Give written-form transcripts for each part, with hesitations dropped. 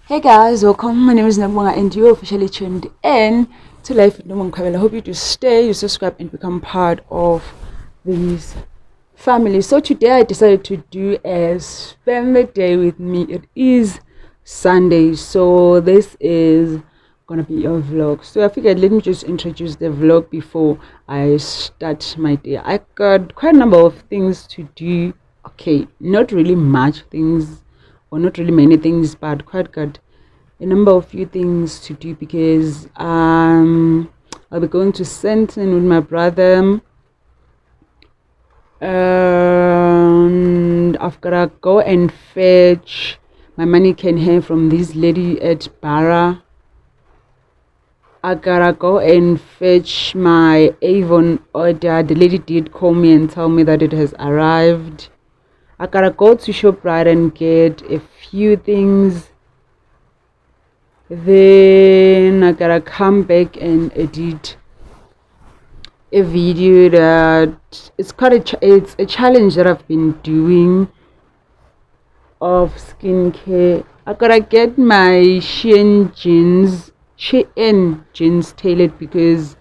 Hey guys, welcome. My name is Nokubongah and you're officially tuned in to Life with Nokubongah Mkhabela. I hope you do stay, you subscribe and become part of this family. So today I decided to do a spend the day with me. It is Sunday, so this is gonna be a vlog. So I figured let me just introduce the vlog before I start my day. I got quite a number of things to do. Okay, not really much things or not really many things, but quite got a number of few things to do because I'll be going to Senton with my brother, and I've gotta go and fetch my money can hear from this lady at Barra. I gotta go and fetch my Avon order. The lady did call me and tell me that it has arrived. I gotta go to ShopRite and get a few things. Then I gotta come back and edit a video that it's a challenge that I've been doing of skincare. I gotta get my Shein jeans tailored because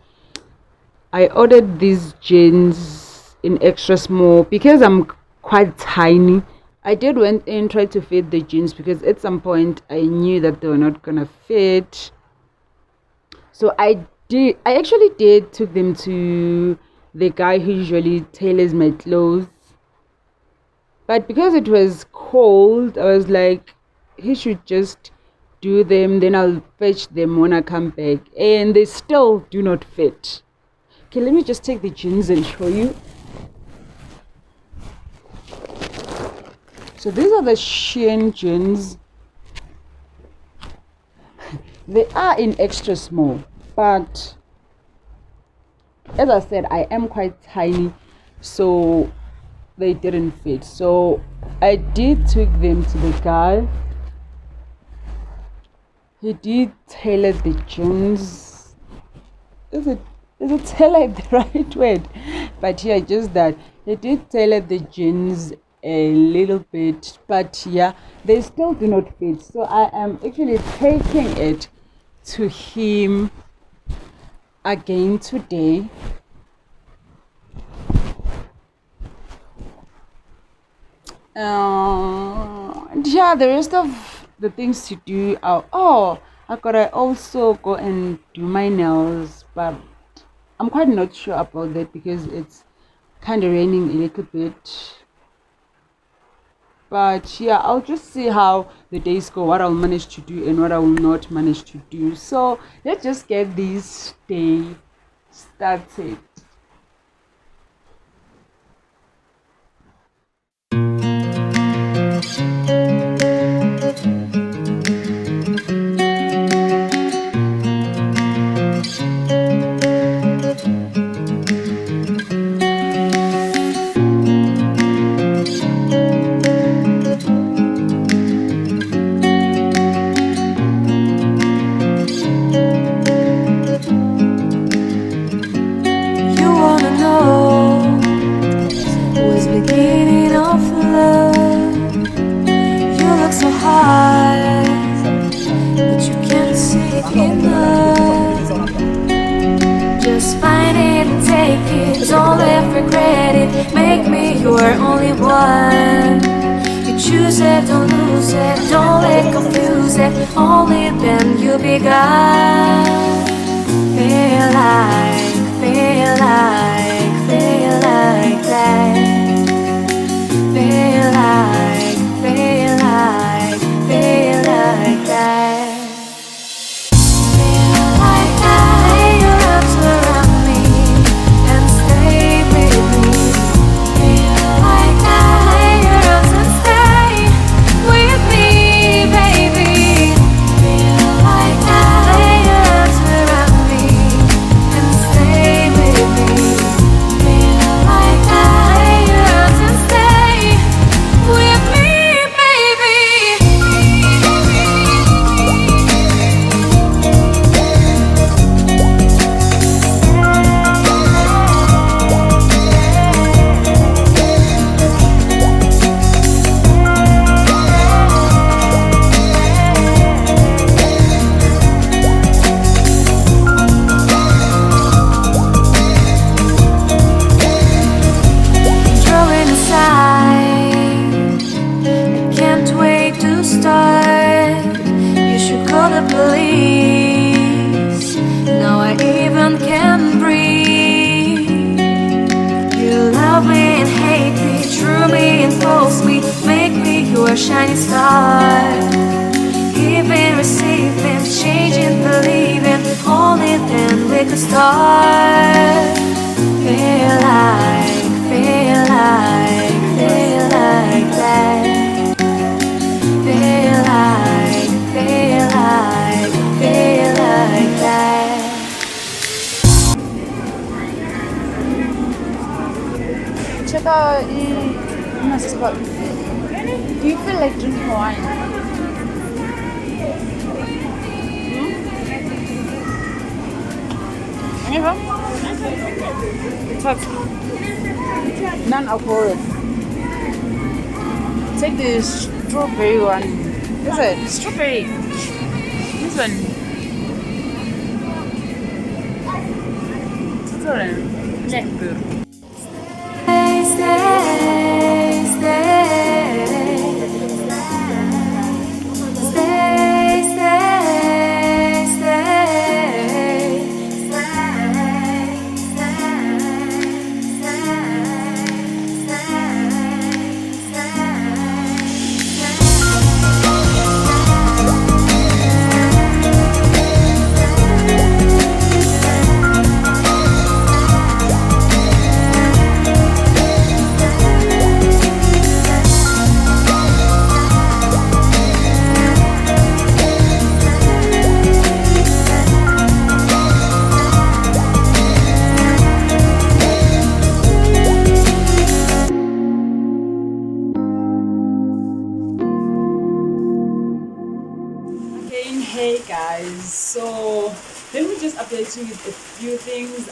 I ordered these jeans in extra small because I'm quite tiny. I did went and tried to fit the jeans because at some point I knew that they were not gonna fit. So I actually did took them to the guy who usually tailors my clothes. But because it was cold, I was like, he should just do them, then I'll fetch them when I come back. And they still do not fit. Okay, let me just take the jeans and show you. So these are the Shein jeans. They are in extra small, but as I said, I am quite tiny, so they didn't fit. So I did take them to the guy. He did tailor the jeans. Is it tailor the right word? But yeah, just that he did tailor the jeans a little bit, but yeah, they still do not fit. So I am actually taking it to him again today. Yeah, the rest of the things to do are I gotta also go and do my nails, but I'm quite not sure about that because it's kind of raining a little bit. But yeah, I'll just see how the days go, what I'll manage to do and what I will not manage to do. So let's just get this day started. Don't live regret it, make me your only one. You choose it, don't lose it, don't let confuse it. Only then you begun. Feel like that. Feel like, that. With me. shining star. Giving, receiving, changing, believing. Only then we could start. Feel like that. Feel like that. Check out the spot. Do you feel like drinking wine? It's hot. Non-alcoholic. Take the strawberry one. Is it? Strawberry. This one. This one. Blackberry. Stay, stay, stay. Stay, stay, stay. Again, hey guys, so let me just update you with a few things.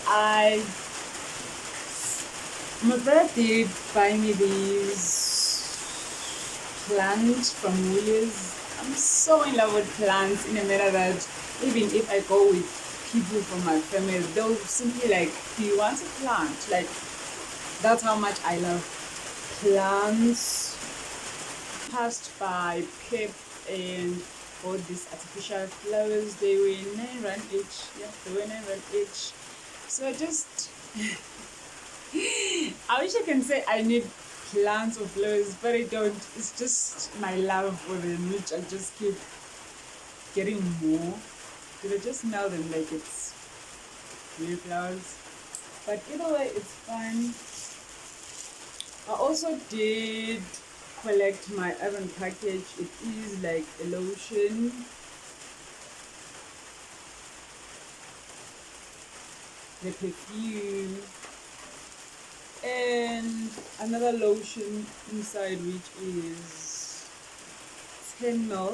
My brother did buy me these plants from Woolies. I'm so in love with plants in a manner that even if I go with people from my family, they'll simply like, do you want a plant? Like, that's how much I love plants. Passed by Pip and bought these artificial flowers. They were 9 rand each. Yeah, they were 9 rand each. So I just I wish I can say I need plants or flowers, but I don't. It's just my love for them, which I just keep getting more. Because I just smell them like it's real flowers. But either way, it's fun. I also did collect my errand package. It is like a lotion, the perfume, and another lotion inside, which is 10 ml.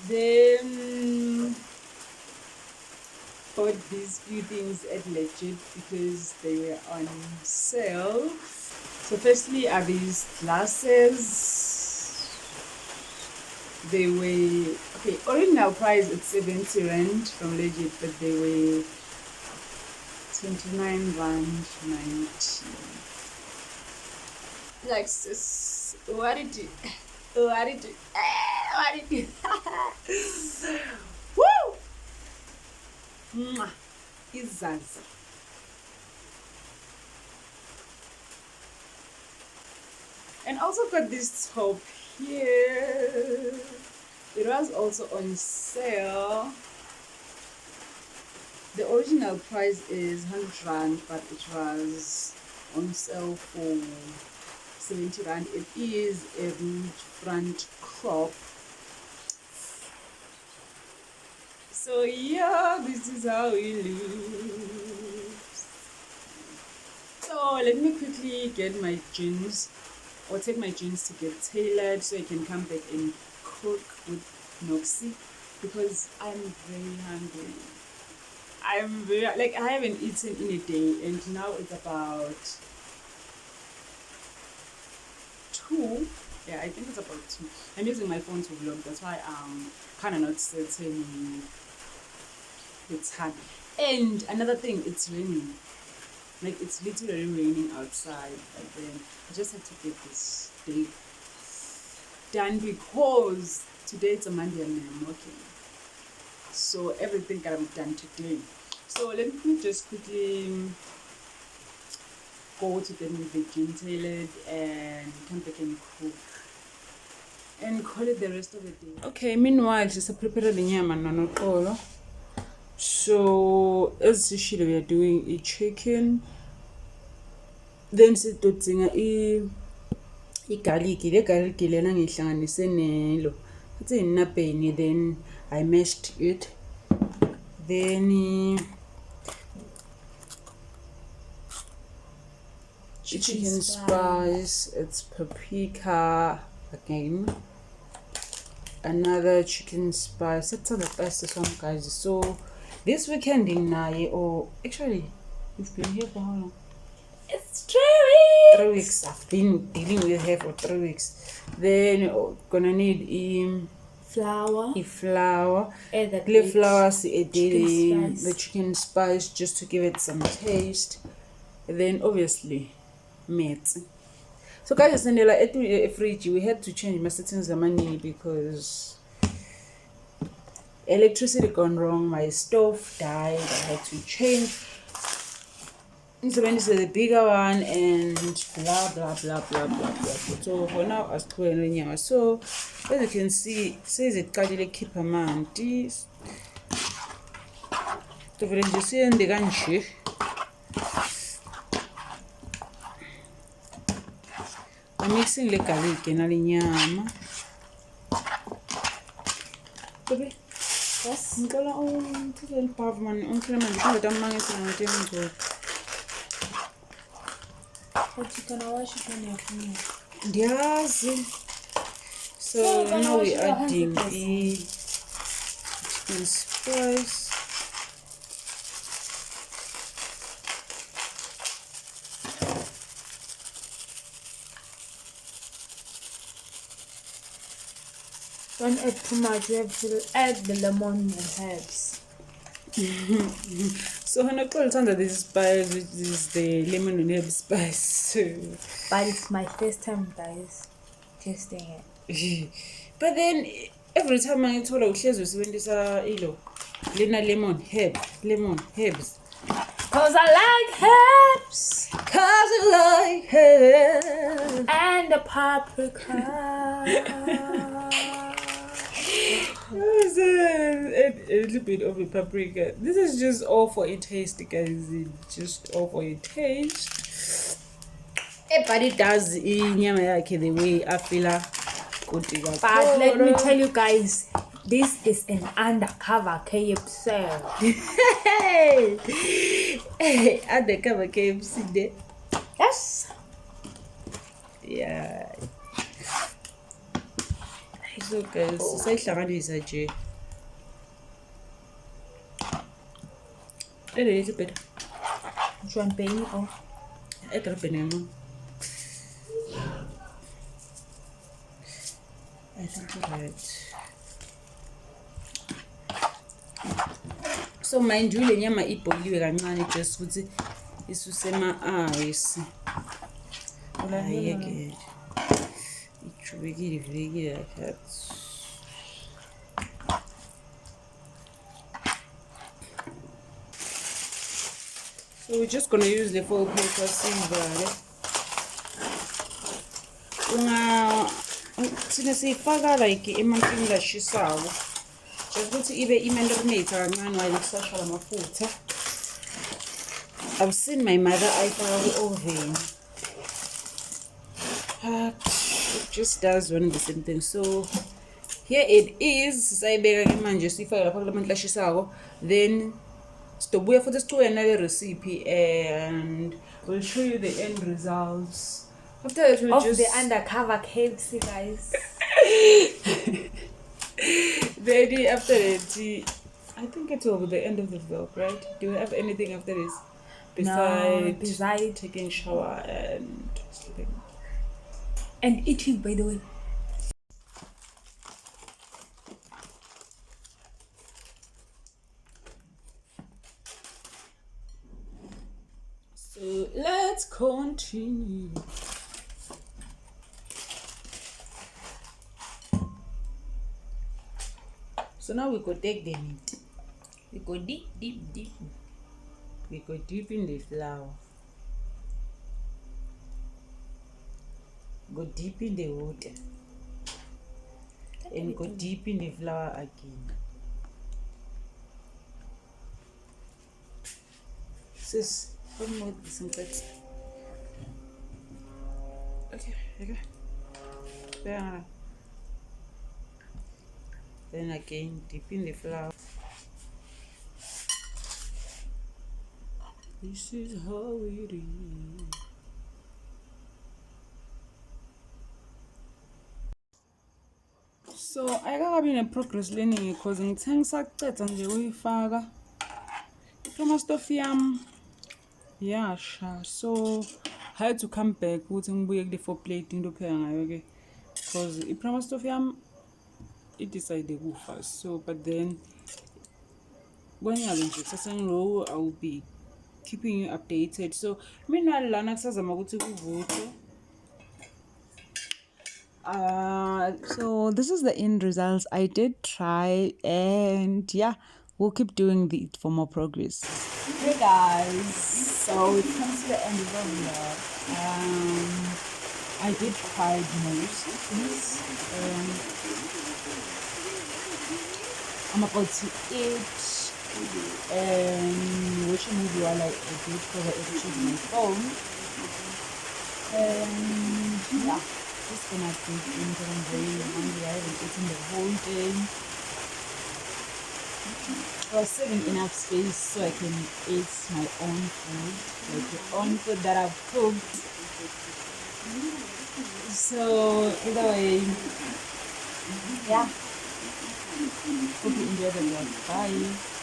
Then bought these few things at Legit because they were on sale. So firstly are these glasses. They were, okay, original price it's 70 rand from Legit, but they were 29 rand 90. Like, sis, what did you woo! Mwah! Izazi. And also got this top here. It was also on sale. The original price is 100 rand, but it was on sale for 70 rand. It is a rude front crop. So yeah, this is how it looks. So let me quickly get my jeans, or take my jeans to get tailored so I can come back and cook with Noxy, because I'm very hungry. I'm very, like, I haven't eaten in a day, and now it's about 2. Yeah, I think it's about 2. I'm using my phone to vlog, that's why I'm kind of not certain the time. And another thing, it's raining. Like, it's literally raining outside, but then I just have to get this day done because today it's a Monday and I'm working. So everything gotta be done today. So let me just quickly go to them with the gentle and come back and cook and call it the rest of the day. Okay, meanwhile she's preparing the nyama nonoqolo. So as usually we are doing a chicken, then sidodzinga igarlic. Le garlic lena ngihlanganise nelo futhi inapeni, then I mashed it, then chicken spice, it's paprika again, another chicken spice. That's the best one, guys. So this weekend in Naye, or actually you've been here for how long? It's 3 weeks. 3 weeks. I've been dealing with her for 3 weeks. Then gonna need Flour. flour. The Flour, the chicken spice just to give it some taste. And then obviously meat. So guys, in the fridge we had to change my settings money because electricity gone wrong, my stove died, I had to change. So when this is the bigger one and blah blah blah blah blah blah. So for now I still in. So as you can see, says it can't keep a man. This to very just see in the ganchi. I'm mixing the garlic and the nyama. Baby, yes. Ngala on to the pavement. Uncle man, because the man is on the table. But you can wash it when you're finished. Yes. So now we're adding the chicken spice. Don't add too much, you have to add the lemon and herbs. So when I call it under this spice, which is the lemon and herb spice. But it's my first time, guys, tasting it. But then every time I told her she when this lemon herbs. Cause I like herbs. Cause I like herbs. And the paprika. A little bit of a paprika. This is just all for a taste, guys. Just all for a taste. But it does the way I feel. But let me tell you guys, this is an undercover KFC. Hey, undercover KFC there. Yes. Yeah. So guys, sayihlanganisa nje. A little bit. Champagne or Banana. I think you're right. So mind you, le nyama ibholiwe kancane just ukuthi isuse ama-ice. Ayeke. Ichubekile like that. So we're just gonna use the foil paper silver. Siyifaka like emantini lashisayo. Just ukuthi ibe imarinate kancane while isasha lamafutha. I've seen my mother ayifaka oven. It just does one the same thing. So here it is. Sayibeka ke manje sifaka lapha kulamanti lashisayo. Then stobuya futhi sichube nale recipe and we'll show you the end results. After that we'll just the undercover KFC, guys. Then after that, I think it will be the end of the vlog, right? Do you have anything after this? Besides taking shower and sleeping. And eating, by the way. So let's continue. So now we go take the meat. We go deep. We go deep in the flour. go deep in the water and go deep in the flour again. Sis, come with some bits. Okay. Yeah. Then again, dip in the flour. This is how it is. So ayikakabi ne-progress learning because ngithe ngisaceda nje uyifaka iproma stuff yami yasha, so I had to come back ukuthi ngibuye kule 4 plate into pheka ngayo ke because iproma stuff yami idecide kufa. So but then kwenyabe nje sasengilowo I will be keeping you updated. So meanwhile lana kusazama ukuthi kuvuthwe. So this is the end results. I did try, and yeah, we'll keep doing it for more progress. Hey guys, so it comes to the end of the vlog. I did try most things. I'm about to eat and watch a movie while I edit because I edit using my phone. And yeah. Just gonna dig in because I'm very hungry. I haven't eaten the whole day. I was saving enough space so I can eat my own food, like the own food that I've cooked. So either way, yeah. Hope you enjoy the vlog. Bye.